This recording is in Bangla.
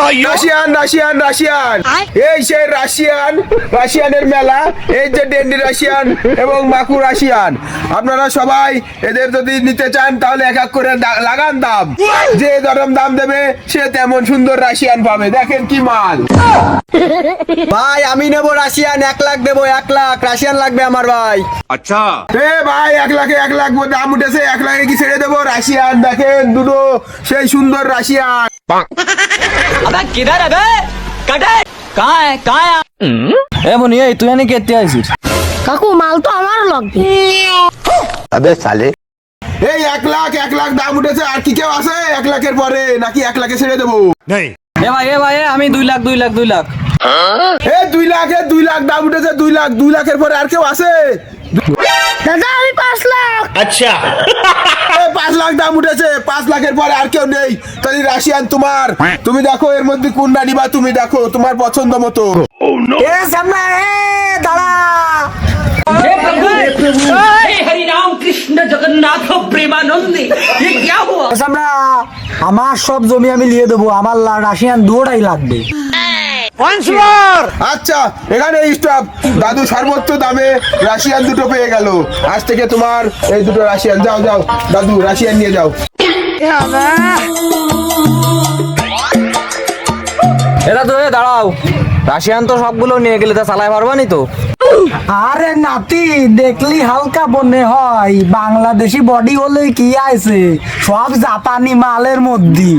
রাশিয়ান রাশিয়ান রাশিয়ান, এই সেই রাশিয়ানের মেলা। এই যে ডেন্ডি রাশিয়ান এবং মাকু রাশিয়ান, আপনারা সবাই এদের যদি নিতে চান তাহলে এক এক করে লাগান দাম। যে যেরকম দাম দেবে সে তেমন সুন্দর রাশিয়ান পাবে। দেখেন কি মাল। ভাই আমি নেবো রাশিয়ান, 1 লাখ দেবো, 1 লাখ রাশিয়ান লাগবে আমার ভাই। अच्छा এ ভাই 1 লাখে 1 লাখ দাম উঠেছে, 1 লাখে কি ছেড়ে দেবো? রাশিয়ান দেখেন দুটো সেই সুন্দর রাশিয়ান। अबे किधर है बे? कटे कहाँ है? ए मुनि তুই এনে কেতে আইছিস? কাকু মাল তো আমার লাগবে। এই 1 লাখ দাম উঠেছে। আর কি কেউ আছে 1 লাখের পরে, নাকি 1 লাখে ছেড়ে দেবো? এ ভাই আমি 2 লাখ। এ 2 লাখ দাম উঠেছে। 2 লাখের পরে আর কেউ আছে? দাদা আমি 5 লাখ। 5 লাখ দাম উঠেছে। 5 লাখের পরে আর কেউ নেই। তাহলে রাশিয়ান তোমার, তুমি দেখো এর মধ্যে কোনটা নিবা। তুমি দেখো তোমার পছন্দ মতো। এ সামনে দাঁড়া। हरि राम कृष्ण जगन्नाथ प्रेमानंद ये क्या हुआ? আমরা আমার সব জমি আমি নিয়ে দেবো, আমার রাশিয়ান দুটোই লাগবে। আচ্ছা এখানে স্টপ। দাদু সর্বোচ্চ দামে রাশিয়ান দুটো পেয়ে গেল। আজ থেকে তোমার এই দুটো রাশিয়ান। যাও যাও দাদু, রাশিয়ান নিয়ে যাও। এরা তো দাঁড়াও, রাশিয়ান তো সবগুলো নিয়ে গেলে তা চালাই পারবানি তো? আরে নাতি, দেখলি হালকা মনে হয়, বাংলাদেশি বডি হলে কি আছে, সব জাপানি মালের মধ্যে।